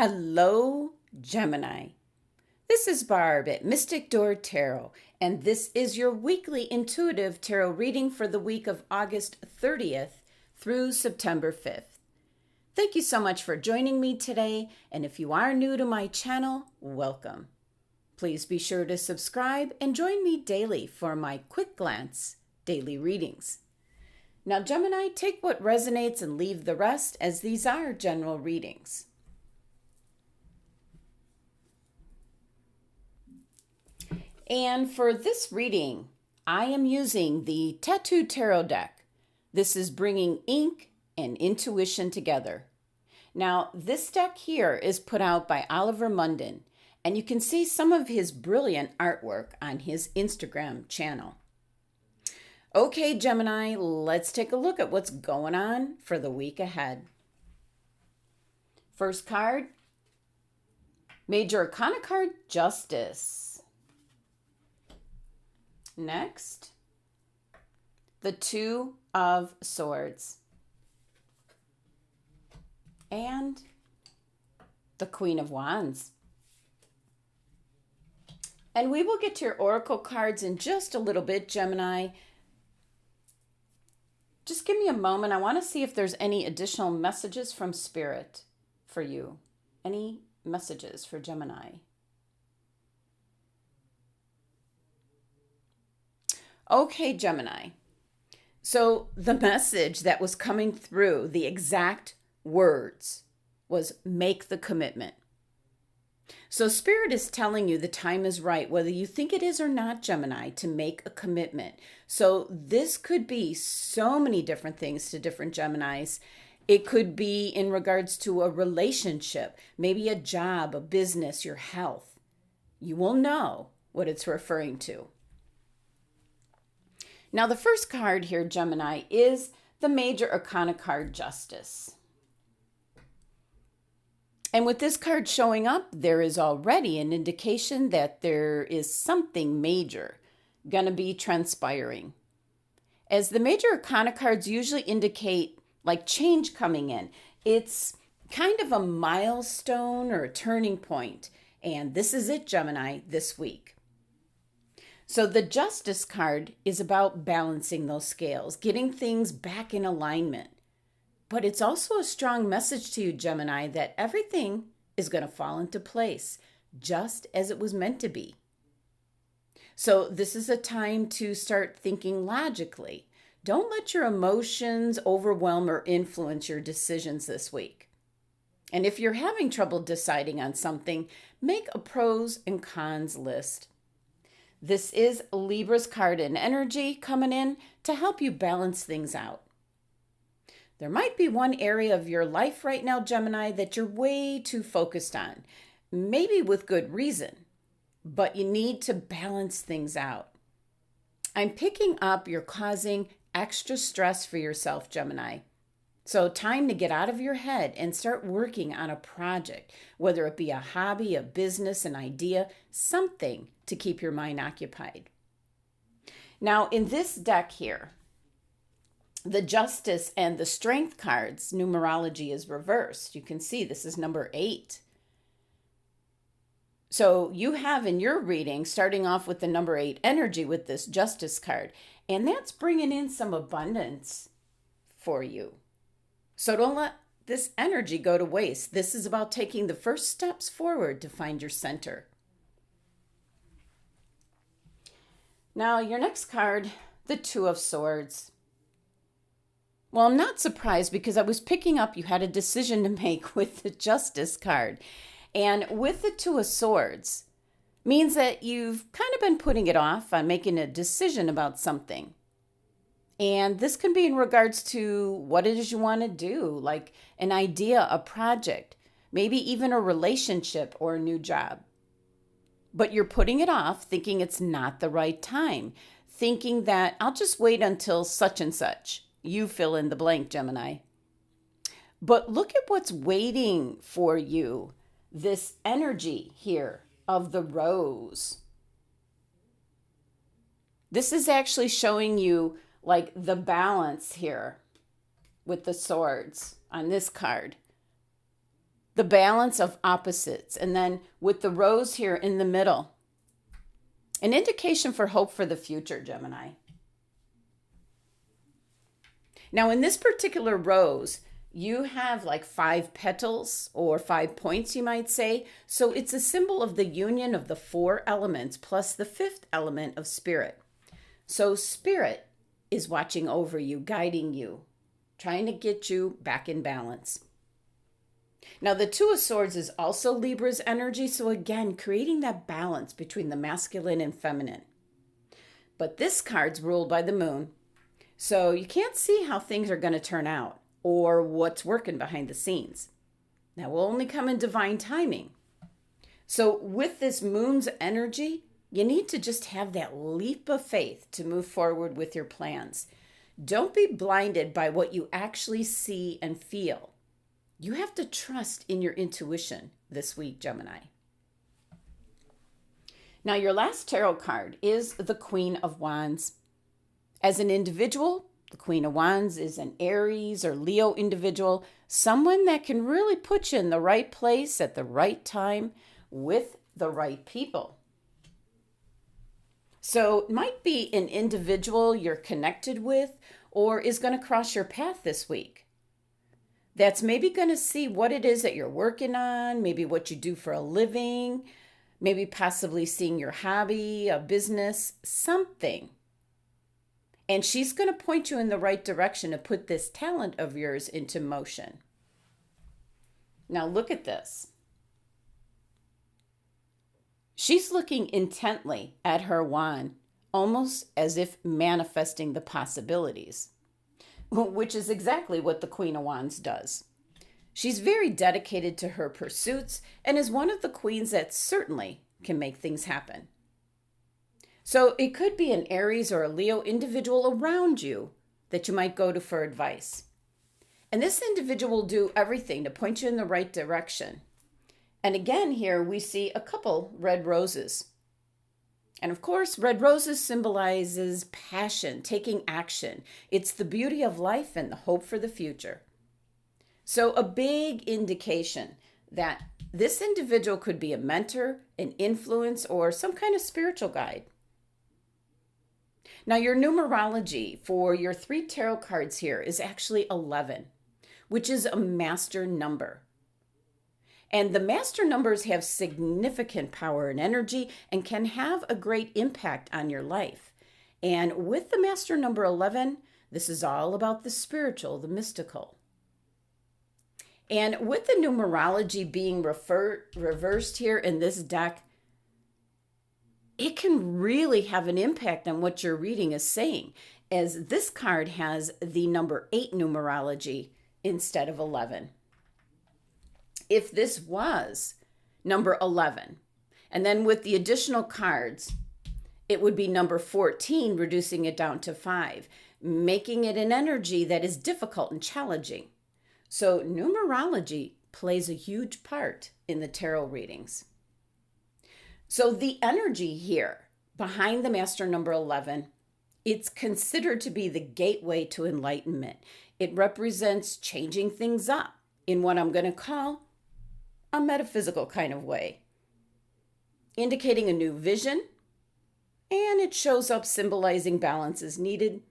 Hello, Gemini. This is Barb at Mystic Door Tarot, and this is your weekly intuitive tarot reading for the week of August 30th through September 5th. Thank you so much for joining me today, and if you are new to my channel, welcome. Please be sure to subscribe and join me daily for my quick glance daily readings. Now, Gemini, take what resonates and leave the rest, as these are general readings. And for this reading, I am using the Tattoo Tarot deck. This is bringing ink and intuition together. Now, this deck here is put out by Oliver Munden, and you can see some of his brilliant artwork on his Instagram channel. Okay, Gemini, let's take a look at what's going on for the week ahead. First card, Major Arcana card, Justice. Next, the Two of Swords. And the Queen of Wands. And we will get to your oracle cards in just a little bit, Gemini. Just give me a moment. I want to see if there's any additional messages from Spirit for you. Any messages for Gemini? Okay, Gemini. So the message that was coming through, the exact words, was make the commitment. So Spirit is telling you the time is right, whether you think it is or not, Gemini, to make a commitment. So this could be so many different things to different Geminis. It could be in regards to a relationship, maybe a job, a business, your health. You will know what it's referring to. Now, the first card here, Gemini, is the Major Arcana card, Justice. And with this card showing up, there is already an indication that there is something major going to be transpiring. As the Major Arcana cards usually indicate like change coming in, it's kind of a milestone or a turning point. And this is it, Gemini, this week. So the Justice card is about balancing those scales, getting things back in alignment. But it's also a strong message to you, Gemini, that everything is going to fall into place just as it was meant to be. So this is a time to start thinking logically. Don't let your emotions overwhelm or influence your decisions this week. And if you're having trouble deciding on something, make a pros and cons list. This is Libra's card and energy coming in to help you balance things out. There might be one area of your life right now, Gemini, that you're way too focused on, maybe with good reason, but you need to balance things out. I'm picking up you're causing extra stress for yourself, Gemini. So time to get out of your head and start working on a project, whether it be a hobby, a business, an idea, something to keep your mind occupied. Now, in this deck here, the Justice and the Strength cards, numerology is reversed. You can see this is number 8. So you have in your reading, starting off with the number 8 energy with this Justice card, and that's bringing in some abundance for you. So don't let this energy go to waste. This is about taking the first steps forward to find your center. Now, your next card, the Two of Swords. Well, I'm not surprised because I was picking up you had a decision to make with the Justice card. And with the Two of Swords, means that you've kind of been putting it off on making a decision about something. And this can be in regards to what it is you want to do, like an idea, a project, maybe even a relationship or a new job. But you're putting it off, thinking it's not the right time, thinking that I'll just wait until such and such. You fill in the blank, Gemini. But look at what's waiting for you, this energy here of the Rose. This is actually showing you like the balance here with the swords on this card. the balance of opposites. And then with the rose here in the middle, an indication for hope for the future, Gemini. Now, in this particular rose, you have like 5 petals or 5 points, you might say. So it's a symbol of the union of the 4 elements plus the 5th element of spirit. So spirit is watching over you, guiding you, trying to get you back in balance. Now, the Two of Swords is also Libra's energy. So again, creating that balance between the masculine and feminine. But this card's ruled by the moon. So you can't see how things are going to turn out or what's working behind the scenes. That will only come in divine timing. So with this moon's energy, you need to just have that leap of faith to move forward with your plans. Don't be blinded by what you actually see and feel. You have to trust in your intuition this week, Gemini. Now, your last tarot card is the Queen of Wands. As an individual, the Queen of Wands is an Aries or Leo individual, someone that can really put you in the right place at the right time with the right people. So it might be an individual you're connected with or is going to cross your path this week. That's maybe going to see what it is that you're working on, maybe what you do for a living, maybe possibly seeing your hobby, a business, something. And she's going to point you in the right direction to put this talent of yours into motion. Now look at this. She's looking intently at her wand, almost as if manifesting the possibilities, which is exactly what the Queen of Wands does. She's very dedicated to her pursuits and is one of the queens that certainly can make things happen. So it could be an Aries or a Leo individual around you that you might go to for advice. And this individual will do everything to point you in the right direction. And again, here we see a couple red roses. And of course, red roses symbolizes passion, taking action. It's the beauty of life and the hope for the future. So a big indication that this individual could be a mentor, an influence, or some kind of spiritual guide. Now, your numerology for your 3 tarot cards here is actually 11, which is a master number. And the master numbers have significant power and energy and can have a great impact on your life. And with the master number 11, this is all about the spiritual, the mystical. And with the numerology being reversed here in this deck, it can really have an impact on what your reading is saying, as this card has the number 8 numerology instead of 11. If this was number 11, and then with the additional cards, it would be number 14, reducing it down to 5, making it an energy that is difficult and challenging. So numerology plays a huge part in the tarot readings. So the energy here behind the master number 11, it's considered to be the gateway to enlightenment. It represents changing things up in what I'm going to call a metaphysical kind of way, indicating a new vision, and it shows up symbolizing balance is needed.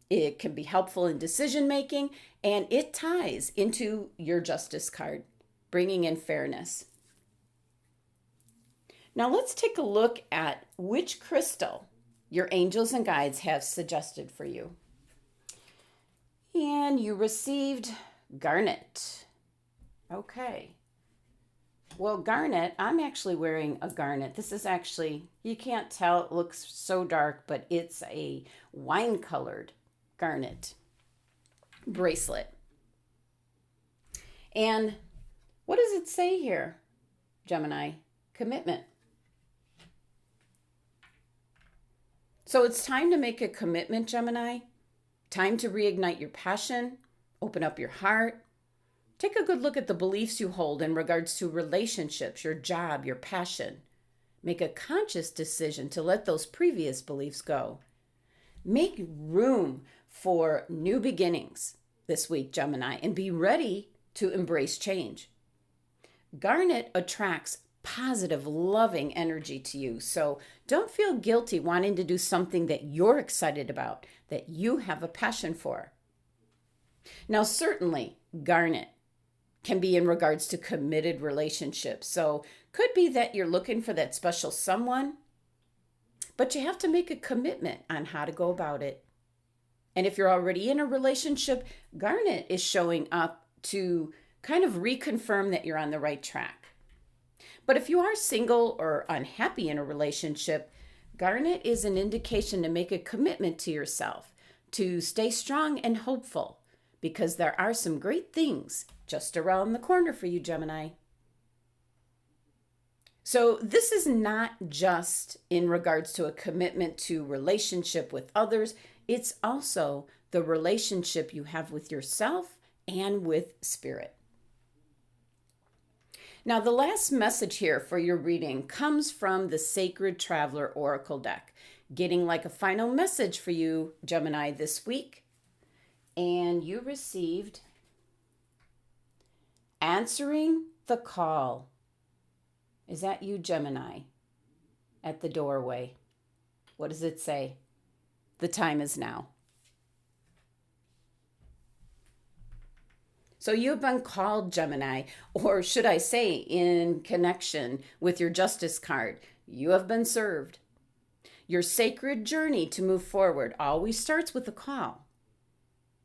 It can be helpful in decision making, and it ties into your Justice card, bringing in fairness. Now let's take a look at which crystal your angels and guides have suggested for you. And you received Garnet. Okay. Well, Garnet, I'm actually wearing a garnet. This is actually, you can't tell, it looks so dark, but it's a wine-colored garnet bracelet. And what does it say here, Gemini? Commitment. So it's time to make a commitment, Gemini. Time to reignite your passion, open up your heart. Take a good look at the beliefs you hold in regards to relationships, your job, your passion. Make a conscious decision to let those previous beliefs go. Make room for new beginnings this week, Gemini, and be ready to embrace change. Garnet attracts positive, loving energy to you. So don't feel guilty wanting to do something that you're excited about, that you have a passion for. Now, certainly, Garnet can be in regards to committed relationships. So could be that you're looking for that special someone, but you have to make a commitment on how to go about it. And if you're already in a relationship, Garnet is showing up to kind of reconfirm that you're on the right track. But if you are single or unhappy in a relationship, Garnet is an indication to make a commitment to yourself, to stay strong and hopeful, because there are some great things just around the corner for you, Gemini. So this is not just in regards to a commitment to relationship with others. It's also the relationship you have with yourself and with spirit. Now, the last message here for your reading comes from the Sacred Traveler Oracle deck, getting like a final message for you, Gemini, this week. And you received Answering the Call. Is that you, Gemini, at the doorway? What does it say? The time is now. So you have been called, Gemini, or should I say in connection with your Justice card, you have been served. Your sacred journey to move forward always starts with a call.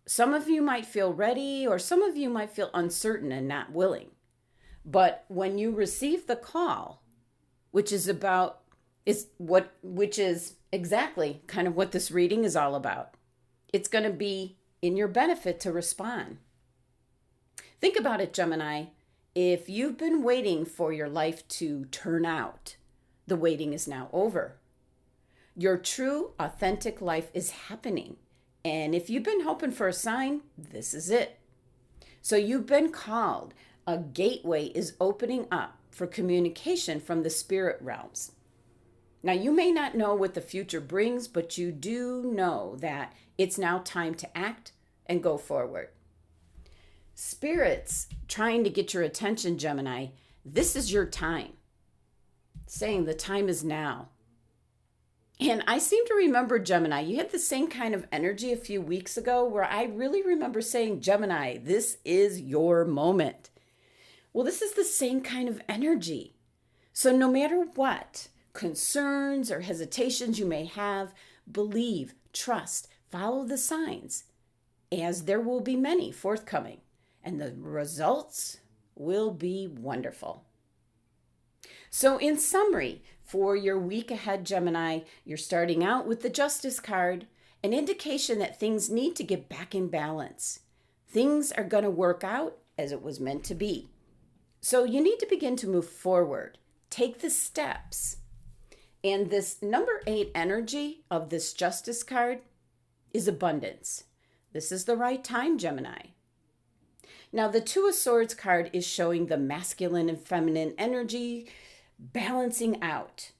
Some of you might feel ready, or some of you might feel uncertain and not willing. But when you receive the call, which is exactly kind of what this reading is all about, it's going to be in your benefit to respond. Think about it, Gemini. If you've been waiting for your life to turn out, the waiting is now over. Your true, authentic life is happening. And if you've been hoping for a sign, this is it. So you've been called. A gateway is opening up for communication from the spirit realms. Now, you may not know what the future brings, but you do know that it's now time to act and go forward. Spirit's trying to get your attention, Gemini. This is your time. Saying the time is now. And I seem to remember, Gemini, you had the same kind of energy a few weeks ago where I really remember saying, Gemini, this is your moment. Well, this is the same kind of energy. So no matter what concerns or hesitations you may have, believe, trust, follow the signs, as there will be many forthcoming, and the results will be wonderful. So in summary, for your week ahead, Gemini, you're starting out with the Justice card, an indication that things need to get back in balance. Things are going to work out as it was meant to be. So you need to begin to move forward, take the steps. And this number 8 energy of this Justice card is abundance. This is the right time, Gemini. Now, the Two of Swords card is showing the masculine and feminine energy balancing out.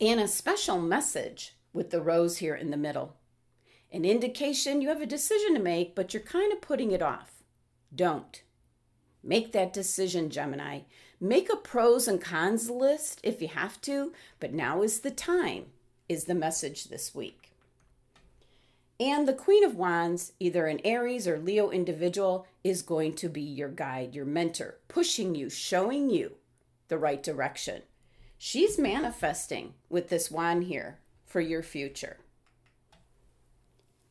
And a special message with the rose here in the middle. An indication you have a decision to make, but you're kind of putting it off. Don't. Make that decision, Gemini. Make a pros and cons list if you have to, but now is the time, is the message this week. And the Queen of Wands, either an Aries or Leo individual, is going to be your guide, your mentor, pushing you, showing you the right direction. She's manifesting with this wand here for your future.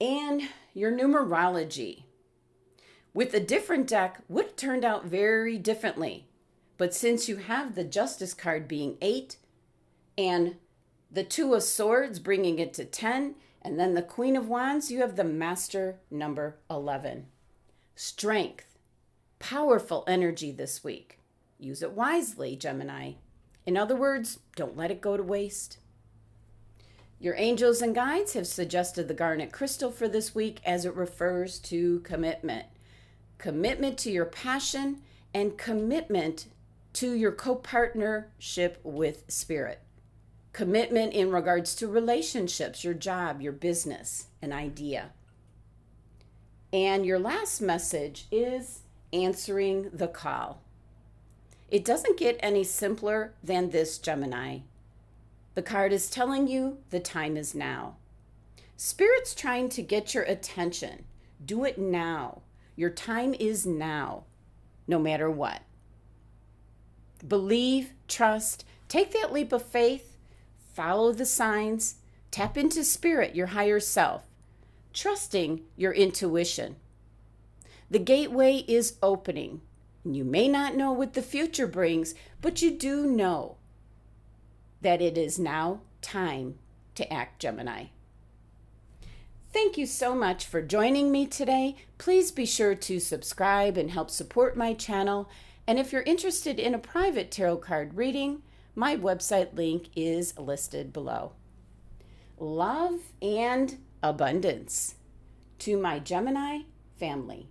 And your numerology. With a different deck, would have turned out very differently. But since you have the Justice card being 8, and the Two of Swords bringing it to 10, and then the Queen of Wands, you have the Master number 11. Strength, powerful energy this week. Use it wisely, Gemini. In other words, don't let it go to waste. Your angels and guides have suggested the Garnet crystal for this week as it refers to commitment. Commitment to your passion and commitment to your co-partnership with spirit. Commitment in regards to relationships, your job, your business, an idea. And your last message is answering the call. It doesn't get any simpler than this, Gemini. The card is telling you the time is now. Spirit's trying to get your attention. Do it now. Your time is now, no matter what. Believe, trust, take that leap of faith, follow the signs, tap into spirit, your higher self, trusting your intuition. The gateway is opening. You may not know what the future brings, but you do know that it is now time to act, Gemini. Thank you so much for joining me today. Please be sure to subscribe and help support my channel. And if you're interested in a private tarot card reading, my website link is listed below. Love and abundance to my Gemini family.